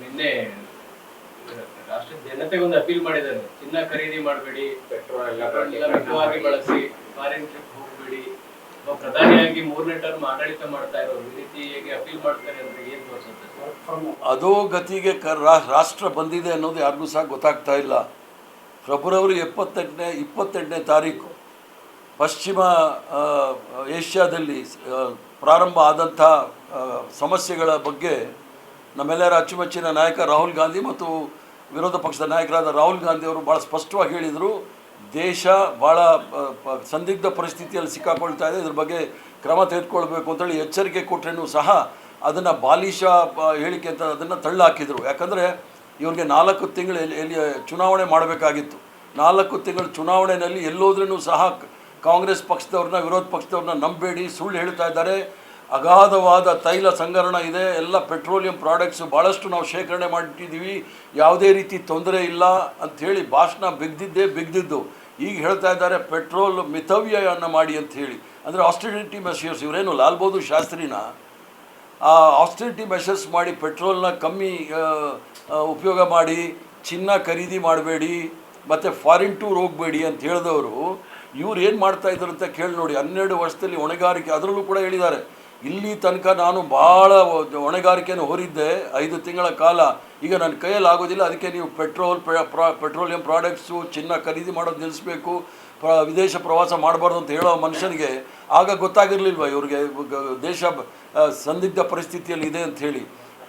ನಿನ್ನೆ ರಾಷ್ಟ್ರದ ಜನತೆಗೊಂದು ಅಪೀಲ್ ಮಾಡಿದ್ದಾರೆ, ಚಿನ್ನ ಖರೀದಿ ಮಾಡಬೇಡಿ, ಪೆಟ್ರೋಲ್ ಎಲ್ಲ ಮಿತವಾಗಿ ಬಳಸಿ, ಫಾರಿನ್ ಟ್ರಿಪ್ ಹೋಗಬೇಡಿ. ಪ್ರಧಾನಿಯಾಗಿ 3ನೇ ಟರ್ಮ್ ಆಡಳಿತ ಮಾಡ್ತಾ ಇರೋರು ಈ ರೀತಿ ಹೇಗೆ ಅಪೀಲ್ ಮಾಡ್ತಾರೆ ಅಂದ್ರೆ ಏನ್ ತೋರಿಸುತ್ತೆ? ಅದೋ ಗತಿಗೆ ರಾಷ್ಟ್ರ ಬಂದಿದೆ ಅನ್ನೋದು ಯಾರಿಗೂ ಸಹ ಗೊತ್ತಾಗ್ತಾ ಇಲ್ಲ. ಫೆಬ್ರವರಿ 28ನೇ ತಾರೀಕು ಪಶ್ಚಿಮ ಏಷ್ಯಾದಲ್ಲಿ ಪ್ರಾರಂಭ ಆದಂಥ ಸಮಸ್ಯೆಗಳ ಬಗ್ಗೆ ನಮ್ಮೆಲ್ಲರ ಅಚ್ಚುಮೆಚ್ಚಿನ ನಾಯಕ ರಾಹುಲ್ ಗಾಂಧಿ ಮತ್ತು ವಿರೋಧ ಪಕ್ಷದ ನಾಯಕರಾದ ರಾಹುಲ್ ಗಾಂಧಿ ಅವರು ಭಾಳ ಸ್ಪಷ್ಟವಾಗಿ ಹೇಳಿದರು, ದೇಶ ಭಾಳ ಸಂದಿಗ್ಧ ಪರಿಸ್ಥಿತಿಯಲ್ಲಿ ಸಿಕ್ಕಾಕೊಳ್ತಾ ಇದೆ, ಇದ್ರ ಬಗ್ಗೆ ಕ್ರಮ ತೆಗೆದುಕೊಳ್ಬೇಕು ಅಂತೇಳಿ ಎಚ್ಚರಿಕೆ ಕೊಟ್ಟರೇನೂ ಸಹ ಅದನ್ನು ಬಾಲಿಶ ಹೇಳಿಕೆ ಅಂತ ಅದನ್ನು ತಳ್ಳಾಕಿದರು. ಯಾಕಂದರೆ ಇವ್ರಿಗೆ 4 ತಿಂಗಳು ಎಲ್ಲಿ ಚುನಾವಣೆ ಮಾಡಬೇಕಾಗಿತ್ತು. 4 ತಿಂಗಳು ಚುನಾವಣೆಯಲ್ಲಿ ಎಲ್ಲೋದ್ರೂ ಸಹ ಕಾಂಗ್ರೆಸ್ ಪಕ್ಷದವ್ರನ್ನ ವಿರೋಧ ಪಕ್ಷದವ್ರನ್ನ ನಂಬೇಡಿ, ಸುಳ್ಳು ಹೇಳ್ತಾ ಇದ್ದಾರೆ. ಅಗಾಧವಾದ ತೈಲ ಸಂಗ್ರಹಣ ಇದೆ, ಎಲ್ಲ ಪೆಟ್ರೋಲಿಯಂ ಪ್ರಾಡಕ್ಟ್ಸು ಭಾಳಷ್ಟು ನಾವು ಶೇಖರಣೆ ಮಾಡಿಟ್ಟಿದ್ದೀವಿ, ಯಾವುದೇ ರೀತಿ ತೊಂದರೆ ಇಲ್ಲ ಅಂಥೇಳಿ ಭಾಷಣ ಬಿಗ್ದಿದ್ದು. ಈಗ ಹೇಳ್ತಾ ಇದ್ದಾರೆ ಪೆಟ್ರೋಲ್ ಮಿತವ್ಯಯವನ್ನು ಮಾಡಿ ಅಂತ ಹೇಳಿ. ಅಂದರೆ ಆಸ್ಟೆರಿಟಿ ಮೆಷರ್ಸ್, ಇವರೇನು ಲಾಲ್ ಬಹದ್ದೂರ್ ಶಾಸ್ತ್ರಿನ ಆ ಆಸ್ಟೆರಿಟಿ ಮೆಷರ್ಸ್ ಮಾಡಿ ಪೆಟ್ರೋಲ್ನ ಕಮ್ಮಿ ಉಪಯೋಗ ಮಾಡಿ, ಚಿನ್ನ ಖರೀದಿ ಮಾಡಬೇಡಿ ಮತ್ತು ಫಾರಿನ್ ಟೂರ್ ಹೋಗಬೇಡಿ ಅಂತ ಹೇಳಿದವರು ಇವ್ರು ಏನು ಮಾಡ್ತಾಯಿದ್ರು ಅಂತ ಕೇಳಿ ನೋಡಿ. 12 ವರ್ಷದಲ್ಲಿ ಹೊಣೆಗಾರಿಕೆ, ಅದರಲ್ಲೂ ಕೂಡ ಹೇಳಿದ್ದಾರೆ, ಇಲ್ಲಿ ತನಕ ನಾನು ಭಾಳ ಹೊಣೆಗಾರಿಕೆಯನ್ನು ಹೊರಿದ್ದೆ 5 ತಿಂಗಳ ಕಾಲ, ಈಗ ನನ್ನ ಕೈಯಲ್ಲಿ ಆಗೋದಿಲ್ಲ, ಅದಕ್ಕೆ ನೀವು ಪೆಟ್ರೋಲಿಯಂ ಪ್ರಾಡಕ್ಟ್ಸು, ಚಿನ್ನ ಖರೀದಿ ಮಾಡೋದು ನಿಲ್ಲಿಸಬೇಕು, ವಿದೇಶ ಪ್ರವಾಸ ಮಾಡಬಾರ್ದು ಅಂತ ಹೇಳೋ ಮನುಷ್ಯನಿಗೆ ಆಗ ಗೊತ್ತಾಗಿರಲಿಲ್ವ ಇವ್ರಿಗೆ ದೇಶ ಸಂದಿಗ್ಧ ಪರಿಸ್ಥಿತಿಯಲ್ಲಿ ಇದೆ ಅಂಥೇಳಿ.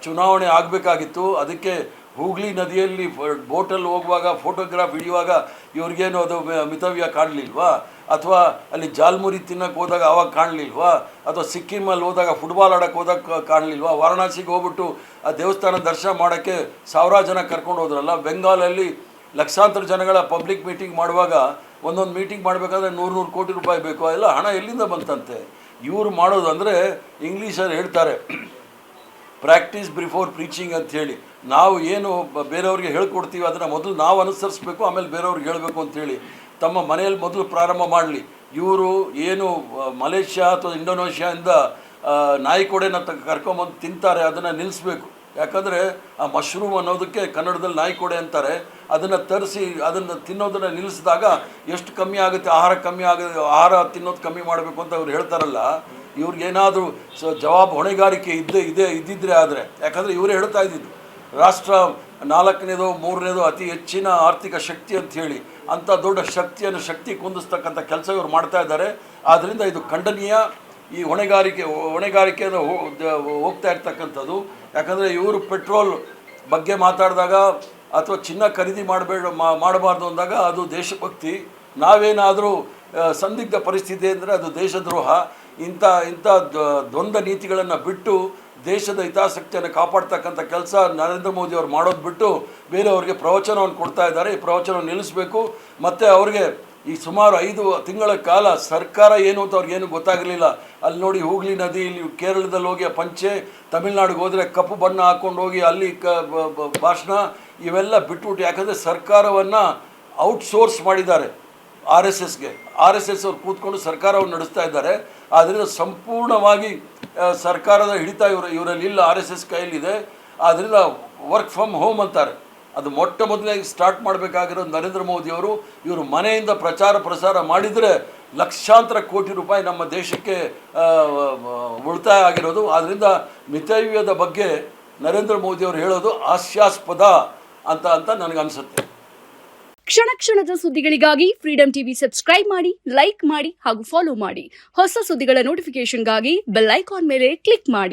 ಚುನಾವಣೆ ಆಗಬೇಕಾಗಿತ್ತು, ಅದಕ್ಕೆ ಹೂಗ್ಲಿ ನದಿಯಲ್ಲಿ ಬೋಟಲ್ಲಿ ಹೋಗುವಾಗ ಫೋಟೋಗ್ರಾಫ್ ಹಿಡಿಯುವಾಗ ಇವ್ರಿಗೇನು ಅದು ಮಿತವ್ಯ ಕಾಣಲಿಲ್ವಾ? ಅಥವಾ ಅಲ್ಲಿ ಜಾಲ್ಮುರಿ ತಿನ್ನಕ್ಕೆ ಹೋದಾಗ ಆವಾಗ ಕಾಣಲಿಲ್ವಾ? ಅಥವಾ ಸಿಕ್ಕಿಮಲ್ಲಿ ಹೋದಾಗ ಫುಟ್ಬಾಲ್ ಆಡೋಕ್ಕೆ ಹೋದಾಗ ಕಾಣಲಿಲ್ವಾ? ವಾರಣಾಸಿಗೆ ಹೋಗ್ಬಿಟ್ಟು ಆ ದೇವಸ್ಥಾನ ದರ್ಶನ ಮಾಡೋಕ್ಕೆ 1000 ಜನ ಕರ್ಕೊಂಡು ಹೋದ್ರಲ್ಲ. ಬೆಂಗಾಲಲ್ಲಿ ಲಕ್ಷಾಂತರ ಜನಗಳ ಪಬ್ಲಿಕ್ ಮೀಟಿಂಗ್ ಮಾಡುವಾಗ ಒಂದೊಂದು ಮೀಟಿಂಗ್ ಮಾಡಬೇಕಾದ್ರೆ 100 ಕೋಟಿ ರೂಪಾಯಿ ಬೇಕು, ಎಲ್ಲ ಹಣ ಎಲ್ಲಿಂದ ಬಂತಂತೆ? ಇವರು ಮಾಡೋದು ಅಂದರೆ ಇಂಗ್ಲೀಷಲ್ಲಿ ಹೇಳ್ತಾರೆ ಪ್ರಾಕ್ಟೀಸ್ ಬಿಫೋರ್ ಪ್ರೀಚಿಂಗ್ ಅಂಥೇಳಿ. ನಾವು ಏನು ಬೇರೆಯವ್ರಿಗೆ ಹೇಳ್ಕೊಡ್ತೀವಿ ಅದನ್ನು ಮೊದಲು ನಾವು ಅನುಸರಿಸಬೇಕು, ಆಮೇಲೆ ಬೇರೆಯವ್ರಿಗೆ ಹೇಳಬೇಕು ಅಂಥೇಳಿ. ತಮ್ಮ ಮನೆಯಲ್ಲಿ ಮೊದಲು ಪ್ರಾರಂಭ ಮಾಡಲಿ. ಇವರು ಏನು ಮಲೇಷ್ಯಾ ಅಥವಾ ಇಂಡೋನೇಷ್ಯಾದಿಂದ ನಾಯಿಕೋಡೆನ ಕರ್ಕೊಂಬಂದು ತಿಂತಾರೆ, ಅದನ್ನು ನಿಲ್ಲಿಸಬೇಕು. ಯಾಕಂದರೆ ಆ ಮಶ್ರೂಮ್ ಅನ್ನೋದಕ್ಕೆ ಕನ್ನಡದಲ್ಲಿ ನಾಯಿಕೋಡೆ ಅಂತಾರೆ. ಅದನ್ನು ತರಿಸಿ ಅದನ್ನು ತಿನ್ನೋದನ್ನು ನಿಲ್ಲಿಸಿದಾಗ ಎಷ್ಟು ಕಮ್ಮಿ ಆಗುತ್ತೆ, ಆಹಾರ ತಿನ್ನೋದು ಕಮ್ಮಿ ಮಾಡಬೇಕು ಅಂತ ಅವ್ರು ಹೇಳ್ತಾರಲ್ಲ. ಇವ್ರಿಗೇನಾದರೂ ಹೊಣೆಗಾರಿಕೆ ಇದ್ದಿದ್ರೆ ಆದರೆ, ಯಾಕಂದರೆ ಇವರೇ ಹೇಳ್ತಾ ಇದ್ದಿದ್ದು ರಾಷ್ಟ್ರ 4ನೇದೋ 3ನೇದೋ ಅತಿ ಹೆಚ್ಚಿನ ಆರ್ಥಿಕ ಶಕ್ತಿ ಅಂಥೇಳಿ, ಅಂಥ ದೊಡ್ಡ ಶಕ್ತಿ ಕುಂದಿಸ್ತಕ್ಕಂಥ ಕೆಲಸ ಇವರು ಮಾಡ್ತಾ ಇದ್ದಾರೆ. ಆದ್ದರಿಂದ ಇದು ಖಂಡನೀಯ. ಈ ಹೊಣೆಗಾರಿಕೆಯನ್ನು ಹೋಗ್ತಾ ಇರ್ತಕ್ಕಂಥದ್ದು. ಯಾಕಂದರೆ ಇವರು ಪೆಟ್ರೋಲ್ ಬಗ್ಗೆ ಮಾತಾಡಿದಾಗ ಅಥವಾ ಚಿನ್ನ ಖರೀದಿ ಮಾಡಬಾರ್ದು ಅಂದಾಗ ಅದು ದೇಶಭಕ್ತಿ. ನಾವೇನಾದರೂ ಸಂದಿಗ್ಧ ಪರಿಸ್ಥಿತಿ ಅಂದರೆ ಅದು ದೇಶದ್ರೋಹ. ಇಂಥ ದ್ವಂದ್ವ ನೀತಿಗಳನ್ನು ಬಿಟ್ಟು ದೇಶದ ಹಿತಾಸಕ್ತಿಯನ್ನು ಕಾಪಾಡ್ತಕ್ಕಂಥ ಕೆಲಸ ನರೇಂದ್ರ ಮೋದಿ ಅವರು ಮಾಡೋದು ಬಿಟ್ಟು ಬೇರೆಯವ್ರಿಗೆ ಪ್ರವಚನವನ್ನು ಕೊಡ್ತಾ ಇದ್ದಾರೆ. ಈ ಪ್ರವಚನವನ್ನು ನಿಲ್ಲಿಸಬೇಕು. ಮತ್ತು ಅವ್ರಿಗೆ ಈ ಸುಮಾರು 5 ತಿಂಗಳ ಕಾಲ ಸರ್ಕಾರ ಏನು ಅಂತ ಅವ್ರಿಗೇನು ಗೊತ್ತಾಗಿರಲಿಲ್ಲ. ಅಲ್ಲಿ ನೋಡಿ ಹೂಗ್ಲಿ ನದಿ, ಇಲ್ಲಿ ಕೇರಳದಲ್ಲಿ ಹೋಗಿ ಪಂಚೆ, ತಮಿಳ್ನಾಡಿಗೆ ಹೋದರೆ ಕಪ್ಪು ಬಣ್ಣ ಹಾಕ್ಕೊಂಡು ಹೋಗಿ ಅಲ್ಲಿ ಭಾಷಣ ಇವೆಲ್ಲ ಬಿಟ್ಬಿಟ್ಟು, ಯಾಕಂದರೆ ಸರ್ಕಾರವನ್ನು ಔಟ್ಸೋರ್ಸ್ ಮಾಡಿದ್ದಾರೆ RSSಗೆ. RSS ಅವ್ರು ಕೂತ್ಕೊಂಡು ಸರ್ಕಾರವನ್ನು ನಡೆಸ್ತಾ ಇದ್ದಾರೆ. ಆದ್ದರಿಂದ ಸಂಪೂರ್ಣವಾಗಿ ಸರ್ಕಾರದ ಹಿಡಿತ ಇವರಲ್ಲಿ ಇಲ್ಲ, RSS ಕೈಯಲ್ಲಿದೆ. ಆದ್ದರಿಂದ ವರ್ಕ್ ಫ್ರಮ್ ಹೋಮ್ ಅಂತಾರೆ. ಅದು ಮೊದಲಾಗಿ ಸ್ಟಾರ್ಟ್ ಮಾಡಬೇಕಾಗಿರೋದು ನರೇಂದ್ರ ಮೋದಿಯವರು. ಇವರು ಮನೆಯಿಂದ ಪ್ರಸಾರ ಮಾಡಿದರೆ ಲಕ್ಷಾಂತರ ಕೋಟಿ ರೂಪಾಯಿ ನಮ್ಮ ದೇಶಕ್ಕೆ ಉಳಿತಾಯ ಆಗಿರೋದು. ಆದ್ದರಿಂದ ಮಿತವ್ಯಯದ ಬಗ್ಗೆ ನರೇಂದ್ರ ಮೋದಿಯವರು ಹೇಳೋದು ಹಾಸ್ಯಾಸ್ಪದ ಅಂತ ನನಗನ್ಸುತ್ತೆ. ಕ್ಷಣದ ಸುದ್ದಿಗಳಿಗಾಗಿ ಫ್ರೀಡಂ ಟಿವಿ ಸಬ್ಸ್ಕ್ರೈಬ್ ಮಾಡಿ, ಲೈಕ್ ಮಾಡಿ ಹಾಗೂ ಫಾಲೋ ಮಾಡಿ. ಹೊಸ ಸುದ್ದಿಗಳ ನೋಟಿಫಿಕೇಶನ್ಗಾಗಿ ಬೆಲ್ ಐಕಾನ್ ಮೇಲೆ ಕ್ಲಿಕ್ ಮಾಡಿ.